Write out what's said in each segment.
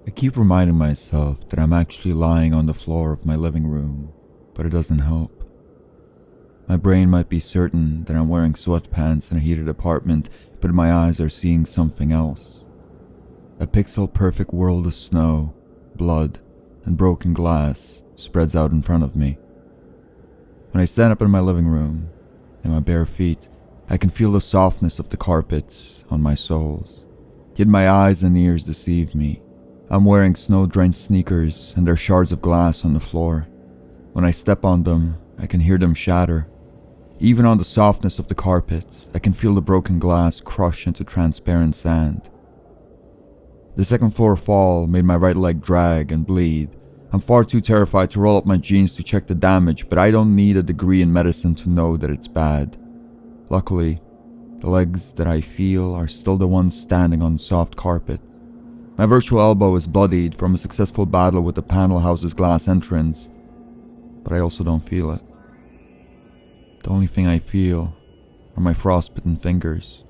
I keep reminding myself that I'm actually lying on the floor of my living room, but it doesn't help. My brain might be certain that I'm wearing sweatpants in a heated apartment, but my eyes are seeing something else. A pixel-perfect world of snow, blood, and broken glass spreads out in front of me. When I stand up in my living room, in my bare feet, I can feel the softness of the carpet on my soles. Yet my eyes and ears deceive me. I'm wearing snow-drenched sneakers and there are shards of glass on the floor. When I step on them, I can hear them shatter. Even on the softness of the carpet, I can feel the broken glass crush into transparent sand. The second floor fall made my right leg drag and bleed. I'm far too terrified to roll up my jeans to check the damage, but I don't need a degree in medicine to know that it's bad. Luckily, the legs that I feel are still the ones standing on soft carpet. My virtual elbow is bloodied from a successful battle with the panel house's glass entrance, but I also don't feel it. The only thing I feel are my frostbitten fingers.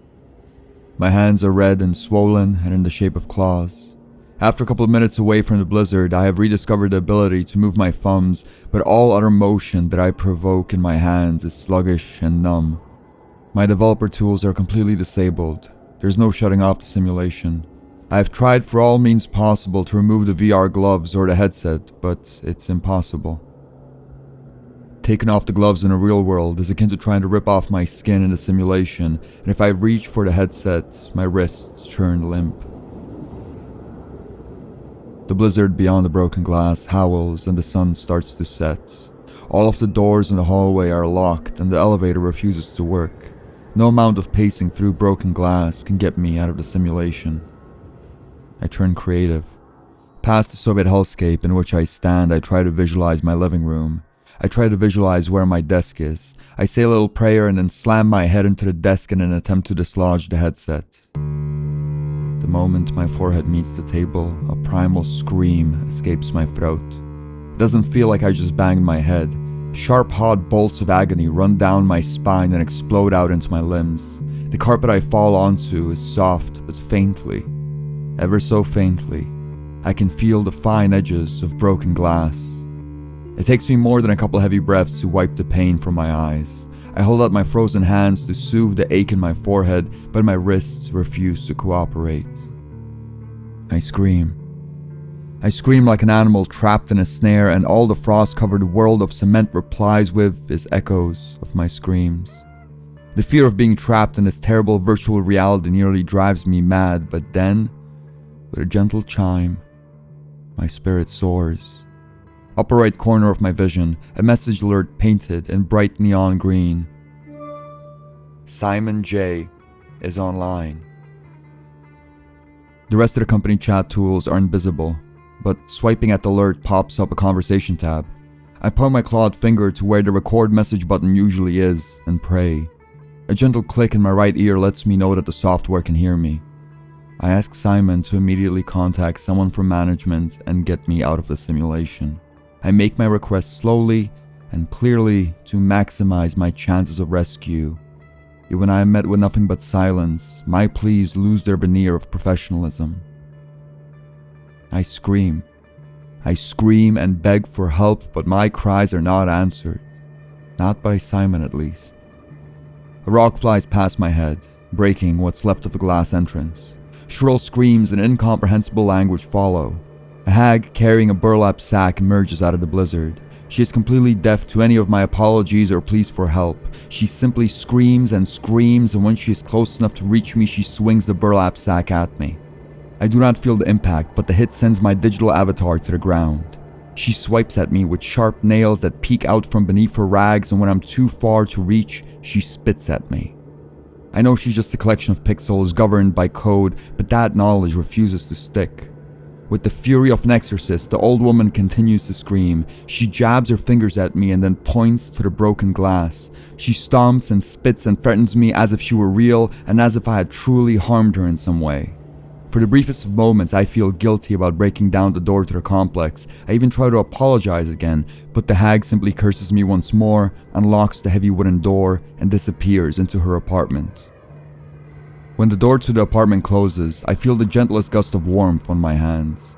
My hands are red and swollen and in the shape of claws. After a couple of minutes away from the blizzard, I have rediscovered the ability to move my thumbs, but all other motion that I provoke in my hands is sluggish and numb. My developer tools are completely disabled. There's no shutting off the simulation. I have tried for all means possible to remove the VR gloves or the headset, but it's impossible. Taking off the gloves in the real world is akin to trying to rip off my skin in the simulation, and if I reach for the headset, my wrists turn limp. The blizzard beyond the broken glass howls and the sun starts to set. All of the doors in the hallway are locked and the elevator refuses to work. No amount of pacing through broken glass can get me out of the simulation. I turn creative. Past the Soviet hellscape in which I stand, I try to visualize my living room. I try to visualize where my desk is. I say a little prayer and then slam my head into the desk in an attempt to dislodge the headset. The moment my forehead meets the table, a primal scream escapes my throat. It doesn't feel like I just banged my head. Sharp, hot bolts of agony run down my spine and explode out into my limbs. The carpet I fall onto is soft but faintly. Ever so faintly, I can feel the fine edges of broken glass. It takes me more than a couple heavy breaths to wipe the pain from my eyes. I hold out my frozen hands to soothe the ache in my forehead, but my wrists refuse to cooperate. I scream. I scream like an animal trapped in a snare, and all the frost-covered world of cement replies with is echoes of my screams. The fear of being trapped in this terrible virtual reality nearly drives me mad, but then, with a gentle chime, my spirit soars. Upper right corner of my vision, a message alert painted in bright neon green. Simon J. is online. The rest of the company chat tools are invisible, but swiping at the alert pops up a conversation tab. I point my clawed finger to where the record message button usually is and pray. A gentle click in my right ear lets me know that the software can hear me. I ask Simon to immediately contact someone from management and get me out of the simulation. I make my request slowly and clearly to maximize my chances of rescue. Yet when I am met with nothing but silence, my pleas lose their veneer of professionalism. I scream. I scream and beg for help, but my cries are not answered. Not by Simon, at least. A rock flies past my head, breaking what's left of the glass entrance. Shrill screams in incomprehensible language follow. A hag carrying a burlap sack emerges out of the blizzard. She is completely deaf to any of my apologies or pleas for help. She simply screams and screams, and when she is close enough to reach me, she swings the burlap sack at me. I do not feel the impact, but the hit sends my digital avatar to the ground. She swipes at me with sharp nails that peek out from beneath her rags, and when I'm too far to reach, she spits at me. I know she's just a collection of pixels governed by code, but that knowledge refuses to stick. With the fury of an exorcist, the old woman continues to scream. She jabs her fingers at me and then points to the broken glass. She stomps and spits and threatens me as if she were real and as if I had truly harmed her in some way. For the briefest of moments, I feel guilty about breaking down the door to the complex. I even try to apologize again, but the hag simply curses me once more, unlocks the heavy wooden door, and disappears into her apartment. When the door to the apartment closes, I feel the gentlest gust of warmth on my hands.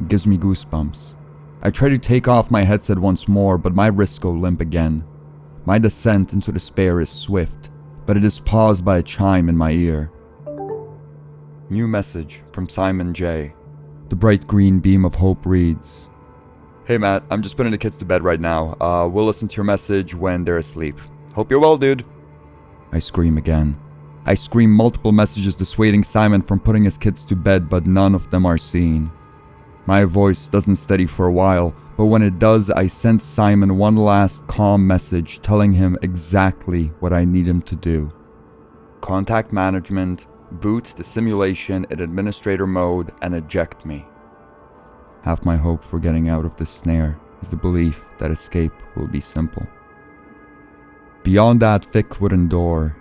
It gives me goosebumps. I try to take off my headset once more, but my wrists go limp again. My descent into despair is swift, but it is paused by a chime in my ear. New message from Simon J. The bright green beam of hope reads, "Hey Matt, I'm just putting the kids to bed right now. We'll listen to your message when they're asleep. Hope you're well, dude." I scream again. I scream multiple messages dissuading Simon from putting his kids to bed, but none of them are seen. My voice doesn't steady for a while, but when it does, I send Simon one last calm message telling him exactly what I need him to do. Contact management, boot the simulation in administrator mode, and eject me. Half my hope for getting out of this snare is the belief that escape will be simple. Beyond that thick wooden door,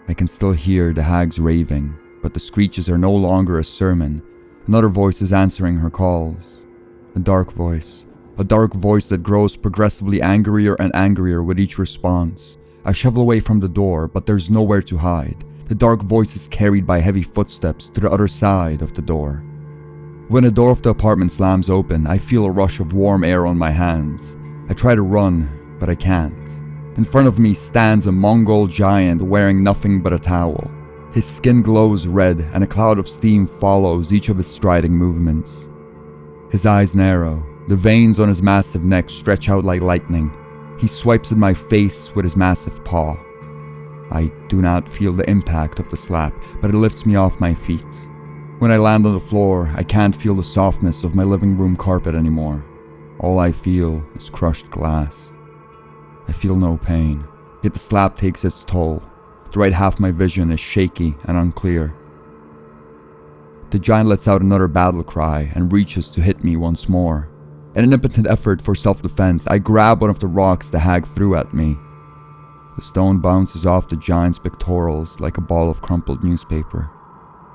I can still hear the hag's raving, but the screeches are no longer a sermon. Another voice is answering her calls. A dark voice that grows progressively angrier and angrier with each response. I shovel away from the door, but there's nowhere to hide. The dark voice is carried by heavy footsteps to the other side of the door. When the door of the apartment slams open, I feel a rush of warm air on my hands. I try to run, but I can't. In front of me stands a Mongol giant wearing nothing but a towel. His skin glows red, and a cloud of steam follows each of his striding movements. His eyes narrow, the veins on his massive neck stretch out like lightning. He swipes at my face with his massive paw. I do not feel the impact of the slap, but it lifts me off my feet. When I land on the floor, I can't feel the softness of my living room carpet anymore. All I feel is crushed glass. I feel no pain, yet the slap takes its toll. The right half of my vision is shaky and unclear. The giant lets out another battle cry and reaches to hit me once more. In an impotent effort for self-defense, I grab one of the rocks the hag threw at me. The stone bounces off the giant's pectorals like a ball of crumpled newspaper.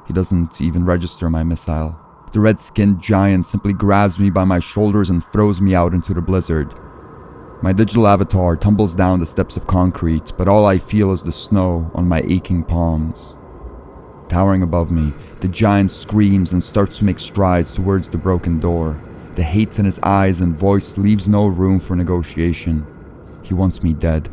He doesn't even register my missile. The red-skinned giant simply grabs me by my shoulders and throws me out into the blizzard. My digital avatar tumbles down the steps of concrete, but all I feel is the snow on my aching palms. Towering above me, the giant screams and starts to make strides towards the broken door. The hate in his eyes and voice leaves no room for negotiation. He wants me dead.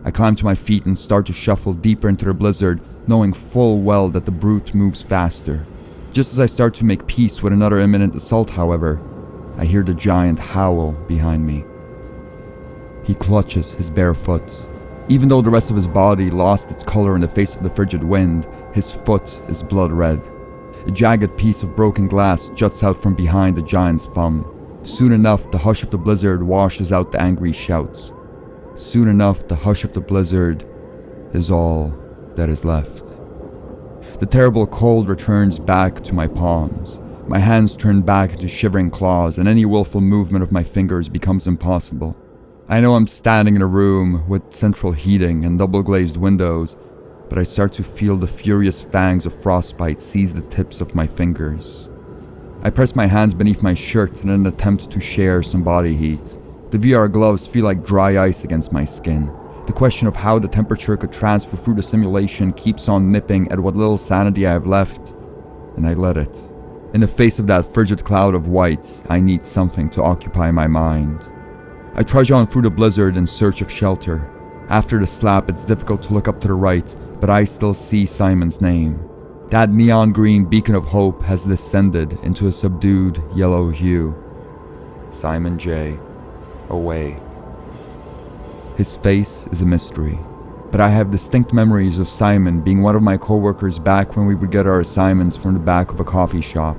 I climb to my feet and start to shuffle deeper into the blizzard, knowing full well that the brute moves faster. Just as I start to make peace with another imminent assault, however, I hear the giant howl behind me. He clutches his bare foot. Even though the rest of his body lost its color in the face of the frigid wind, his foot is blood red. A jagged piece of broken glass juts out from behind the giant's thumb. Soon enough, the hush of the blizzard washes out the angry shouts. Soon enough, the hush of the blizzard is all that is left. The terrible cold returns back to my palms. My hands turn back into shivering claws, and any willful movement of my fingers becomes impossible. I know I'm standing in a room with central heating and double-glazed windows, but I start to feel the furious fangs of frostbite seize the tips of my fingers. I press my hands beneath my shirt in an attempt to share some body heat. The VR gloves feel like dry ice against my skin. The question of how the temperature could transfer through the simulation keeps on nipping at what little sanity I have left, and I let it. In the face of that frigid cloud of white, I need something to occupy my mind. I trudge on through the blizzard in search of shelter. After the slap, it's difficult to look up to the right, but I still see Simon's name. That neon green beacon of hope has descended into a subdued yellow hue. Simon J. Away. His face is a mystery, but I have distinct memories of Simon being one of my coworkers back when we would get our assignments from the back of a coffee shop.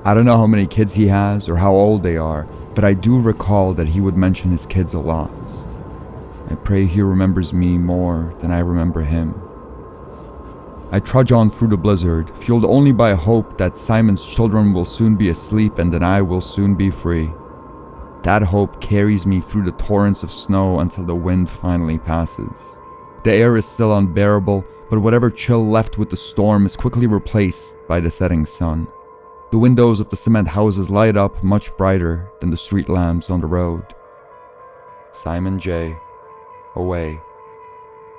I don't know how many kids he has or how old they are, but I do recall that he would mention his kids a lot. I pray he remembers me more than I remember him. I trudge on through the blizzard, fueled only by hope that Simon's children will soon be asleep and that I will soon be free. That hope carries me through the torrents of snow until the wind finally passes. The air is still unbearable, but whatever chill left with the storm is quickly replaced by the setting sun. The windows of the cement houses light up much brighter than the street lamps on the road. Simon J. Away.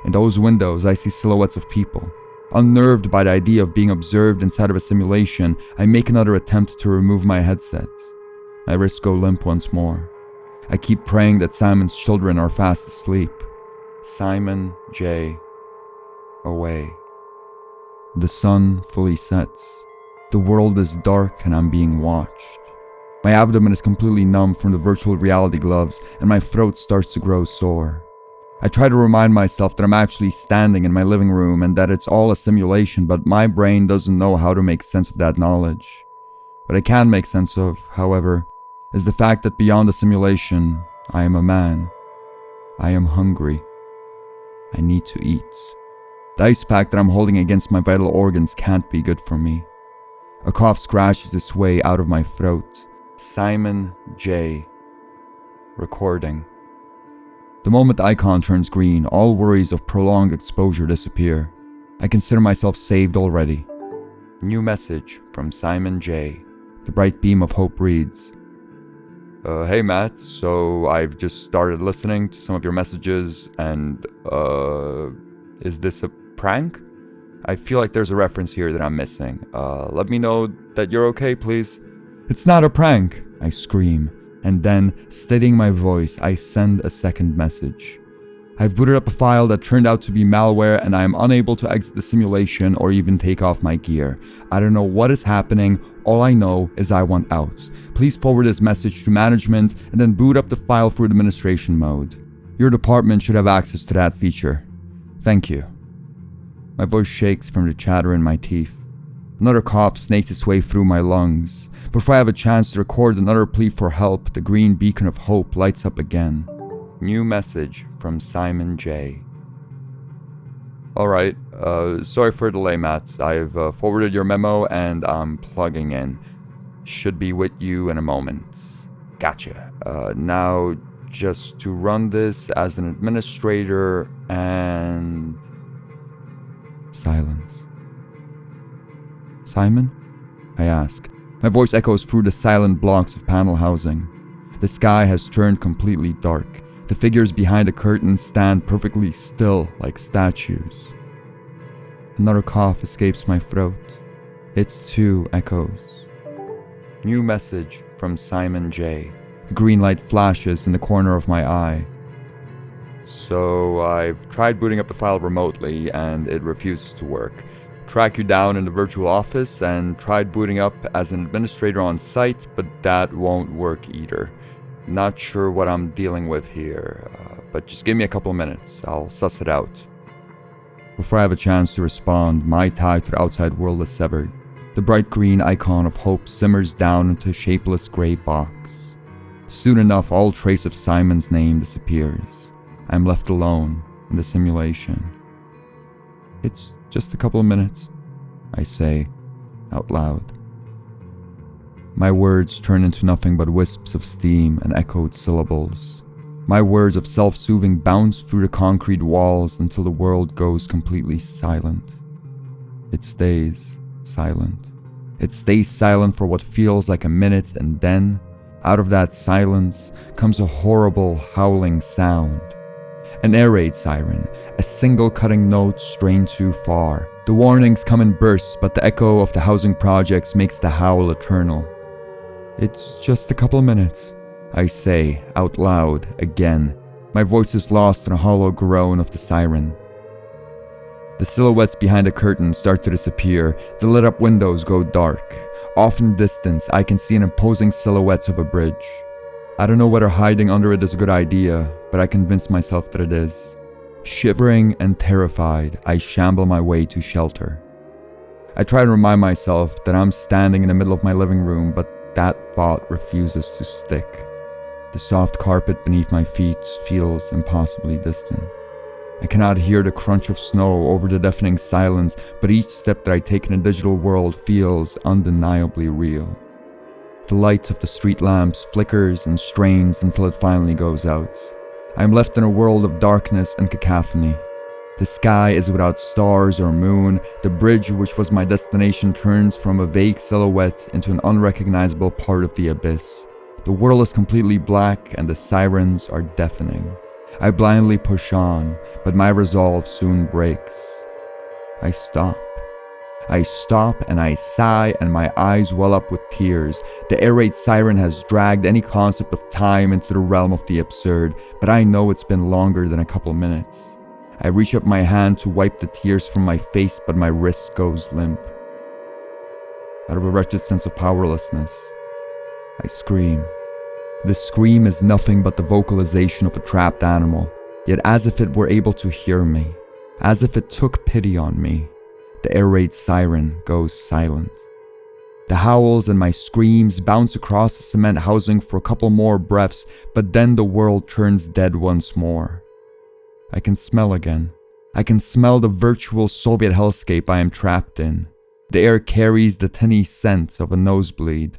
In those windows, I see silhouettes of people. Unnerved by the idea of being observed inside of a simulation, I make another attempt to remove my headset. My wrists go limp once more. I keep praying that Simon's children are fast asleep. Simon J. Away. The sun fully sets. The world is dark and I'm being watched. My abdomen is completely numb from the virtual reality gloves and my throat starts to grow sore. I try to remind myself that I'm actually standing in my living room and that it's all a simulation, but my brain doesn't know how to make sense of that knowledge. What I can make sense of, however, is the fact that beyond the simulation, I am a man. I am hungry. I need to eat. The ice pack that I'm holding against my vital organs can't be good for me. A cough scratches its way out of my throat. Simon J. Recording. The moment the icon turns green, all worries of prolonged exposure disappear. I consider myself saved already. New message from Simon J. The bright beam of hope reads, Hey Matt, so I've just started listening to some of your messages and, is this a prank? I feel like there's a reference here that I'm missing. Let me know that you're okay, please. It's not a prank, I scream, and then, steadying my voice, I send a second message. I've booted up a file that turned out to be malware and I am unable to exit the simulation or even take off my gear. I don't know what is happening, all I know is I want out. Please forward this message to management and then boot up the file through administration mode. Your department should have access to that feature. Thank you. My voice shakes from the chatter in my teeth. Another cough snakes its way through my lungs. Before I have a chance to record another plea for help, the green beacon of hope lights up again. New message from Simon J. Alright, sorry for the delay, Matt. I've forwarded your memo and I'm plugging in. Should be with you in a moment. Gotcha. Now, just to run this as an administrator and... Silence. Simon? I ask. My voice echoes through the silent blocks of panel housing. The sky has turned completely dark. The figures behind the curtain stand perfectly still like statues. Another cough escapes my throat. It too echoes. New message from Simon J. A green light flashes in the corner of my eye. So I've tried booting up the file remotely and it refuses to work. Track you down in the virtual office and tried booting up as an administrator on site, but that won't work either. Not sure what I'm dealing with here, but just give me a couple minutes. I'll suss it out. Before I have a chance to respond, my tie to the outside world is severed. The bright green icon of hope simmers down into a shapeless gray box. Soon enough, all trace of Simon's name disappears. I'm left alone in the simulation. It's just a couple of minutes, I say, out loud. My words turn into nothing but wisps of steam and echoed syllables. My words of self-soothing bounce through the concrete walls until the world goes completely silent. It stays silent. It stays silent for what feels like a minute, and then, out of that silence, comes a horrible howling sound. An air raid siren, a single cutting note strained too far. The warnings come in bursts, but the echo of the housing projects makes the howl eternal. It's just a couple of minutes, I say, out loud, again. My voice is lost in a hollow groan of the siren. The silhouettes behind the curtain start to disappear. The lit up windows go dark. Off in the distance, I can see an imposing silhouette of a bridge. I don't know whether hiding under it is a good idea, but I convince myself that it is. Shivering and terrified, I shamble my way to shelter. I try to remind myself that I'm standing in the middle of my living room, but that thought refuses to stick. The soft carpet beneath my feet feels impossibly distant. I cannot hear the crunch of snow over the deafening silence, but each step that I take in a digital world feels undeniably real. The light of the street lamps flickers and strains until it finally goes out. I am left in a world of darkness and cacophony. The sky is without stars or moon. The bridge, which was my destination, turns from a vague silhouette into an unrecognizable part of the abyss. The world is completely black and the sirens are deafening. I blindly push on, but my resolve soon breaks. I stop. I stop and I sigh and my eyes well up with tears. The air raid siren has dragged any concept of time into the realm of the absurd, but I know it's been longer than a couple minutes. I reach up my hand to wipe the tears from my face, but my wrist goes limp. Out of a wretched sense of powerlessness, I scream. The scream is nothing but the vocalization of a trapped animal, yet as if it were able to hear me, as if it took pity on me, the air raid siren goes silent. The howls and my screams bounce across the cement housing for a couple more breaths, but then the world turns dead once more. I can smell again. I can smell the virtual Soviet hellscape I am trapped in. The air carries the tinny scent of a nosebleed.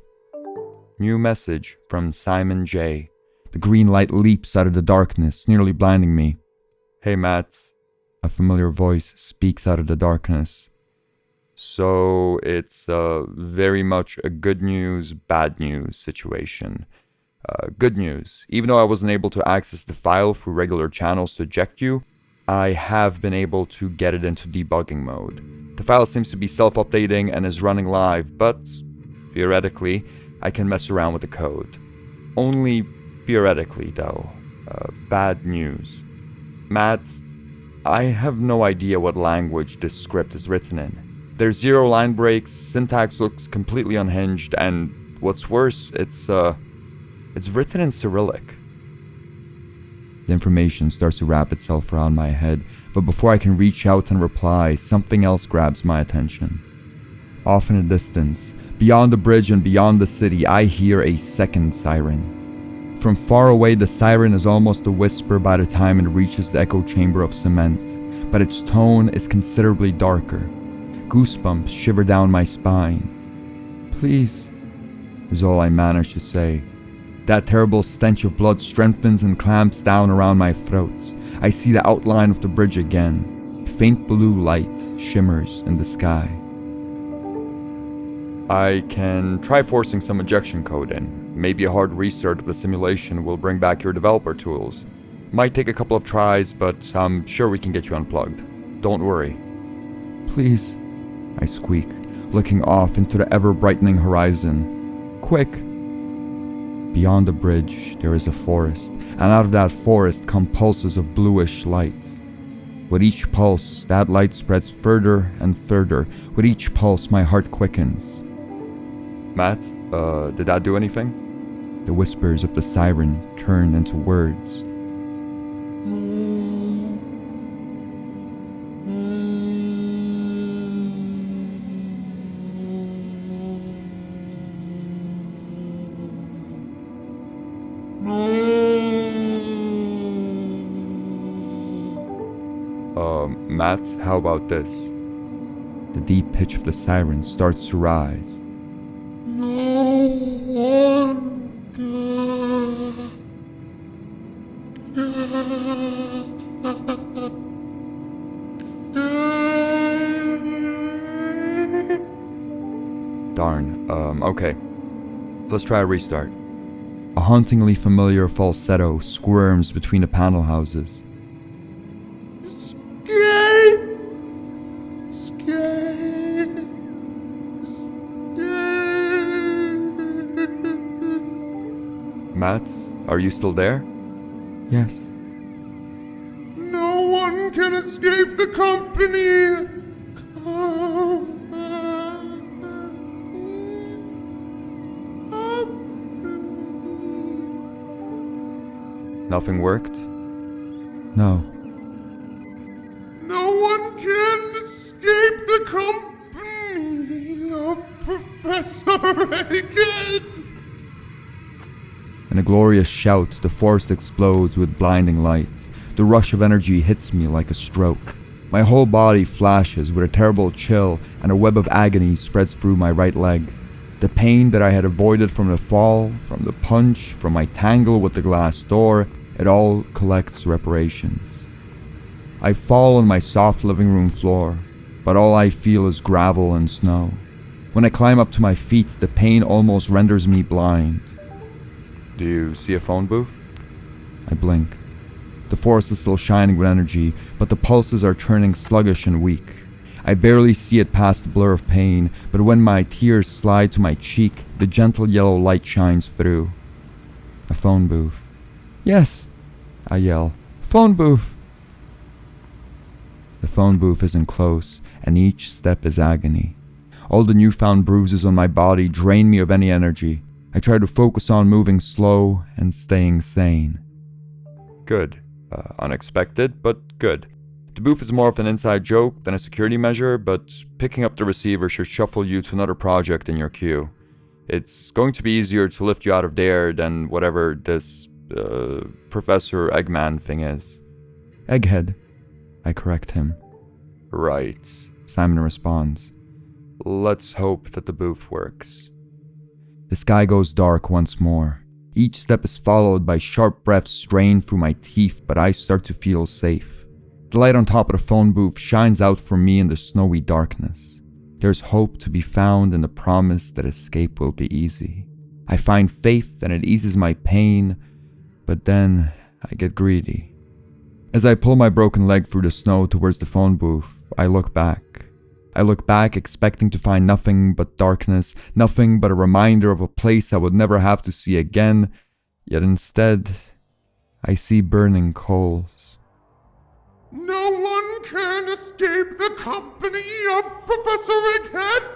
New message from Simon J. The green light leaps out of the darkness, nearly blinding me. Hey Matt, a familiar voice speaks out of the darkness. So it's very much a good news, bad news situation. Good news, even though I wasn't able to access the file through regular channels to eject you, I have been able to get it into debugging mode. The file seems to be self-updating and is running live, but theoretically, I can mess around with the code. Only theoretically, though. Bad news. Matt, I have no idea what language this script is written in. There's 0 line breaks, syntax looks completely unhinged, and what's worse, it's written in Cyrillic. The information starts to wrap itself around my head, but before I can reach out and reply, something else grabs my attention. Off in the distance, beyond the bridge and beyond the city, I hear a second siren. From far away, the siren is almost a whisper by the time it reaches the echo chamber of cement, but its tone is considerably darker. Goosebumps shiver down my spine. Please, is all I manage to say. That terrible stench of blood strengthens and clamps down around my throat. I see the outline of the bridge again. Faint blue light shimmers in the sky. I can try forcing some ejection code in. Maybe a hard restart of the simulation will bring back your developer tools. Might take a couple of tries, but I'm sure we can get you unplugged. Don't worry. Please, I squeak, looking off into the ever-brightening horizon. Quick! Beyond the bridge, there is a forest, and out of that forest come pulses of bluish light. With each pulse, that light spreads further and further. With each pulse, my heart quickens. Matt, did that do anything? The whispers of the siren turn into words. Matt, how about this? The deep pitch of the siren starts to rise. No one Darn, okay. Let's try a restart. A hauntingly familiar falsetto squirms between the panel houses. Matt, are you still there? Yes. No one can escape the company. Nothing worked? No. No one can escape the company of Professor Egghead. In a glorious shout, the forest explodes with blinding light. The rush of energy hits me like a stroke. My whole body flashes with a terrible chill, and a web of agony spreads through my right leg. The pain that I had avoided from the fall, from the punch, from my tangle with the glass door, it all collects reparations. I fall on my soft living room floor, but all I feel is gravel and snow. When I climb up to my feet, the pain almost renders me blind. Do you see a phone booth? I blink. The forest is still shining with energy, but the pulses are turning sluggish and weak. I barely see it past the blur of pain, but when my tears slide to my cheek, the gentle yellow light shines through. A phone booth. Yes, I yell. Phone booth! The phone booth isn't close, and each step is agony. All the newfound bruises on my body drain me of any energy. I try to focus on moving slow and staying sane. Good. Unexpected, but good. The booth is more of an inside joke than a security measure, but picking up the receiver should shuffle you to another project in your queue. It's going to be easier to lift you out of there than whatever this, Professor Eggman thing is. Egghead, I correct him. Right, Simon responds. Let's hope that the booth works. The sky goes dark once more. Each step is followed by sharp breaths drained through my teeth, but I start to feel safe. The light on top of the phone booth shines out for me in the snowy darkness. There's hope to be found in the promise that escape will be easy. I find faith and it eases my pain, but then I get greedy. As I pull my broken leg through the snow towards the phone booth, I look back. I look back expecting to find nothing but darkness, nothing but a reminder of a place I would never have to see again, yet instead, I see burning coals. No one can escape the company of Professor Egghead!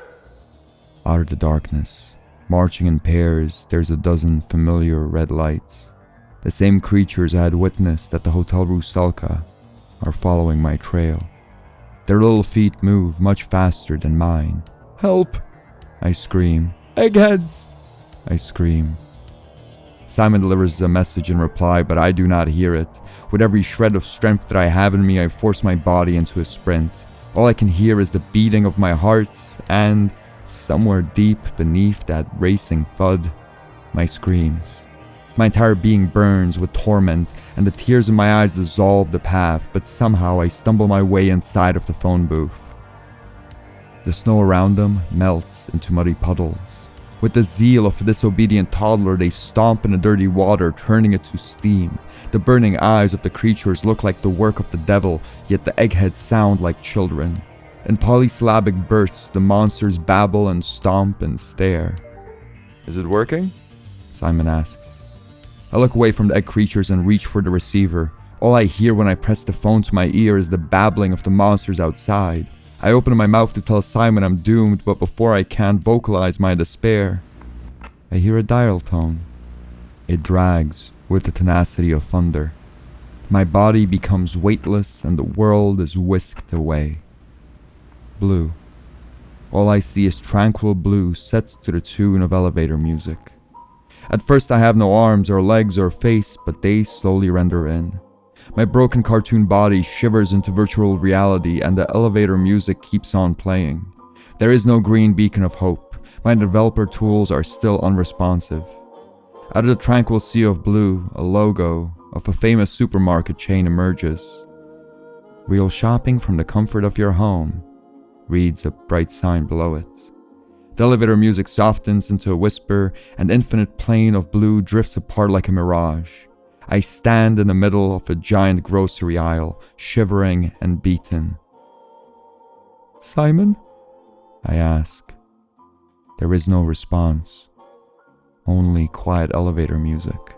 Out of the darkness, marching in pairs, there's a dozen familiar red lights. The same creatures I had witnessed at the Hotel Rustalka are following my trail. Their little feet move much faster than mine. Help! I scream. Eggheads! I scream. Simon delivers a message in reply, but I do not hear it. With every shred of strength that I have in me, I force my body into a sprint. All I can hear is the beating of my heart, and, somewhere deep beneath that racing thud, my screams. My entire being burns with torment, and the tears in my eyes dissolve the path, but somehow I stumble my way inside of the phone booth. The snow around them melts into muddy puddles. With the zeal of a disobedient toddler, they stomp in the dirty water, turning it to steam. The burning eyes of the creatures look like the work of the devil, yet the eggheads sound like children. In polysyllabic bursts, the monsters babble and stomp and stare. Is it working? Simon asks. I look away from the egg creatures and reach for the receiver. All I hear when I press the phone to my ear is the babbling of the monsters outside. I open my mouth to tell Simon I'm doomed, but before I can vocalize my despair, I hear a dial tone. It drags with the tenacity of thunder. My body becomes weightless and the world is whisked away. Blue. All I see is tranquil blue set to the tune of elevator music. At first I have no arms or legs or face, but they slowly render in. My broken cartoon body shivers into virtual reality and the elevator music keeps on playing. There is no green beacon of hope. My developer tools are still unresponsive. Out of the tranquil sea of blue, a logo of a famous supermarket chain emerges. Real shopping from the comfort of your home, reads a bright sign below it. The elevator music softens into a whisper, and the infinite plane of blue drifts apart like a mirage. I stand in the middle of a giant grocery aisle, shivering and beaten. Simon? I ask. There is no response. Only quiet elevator music.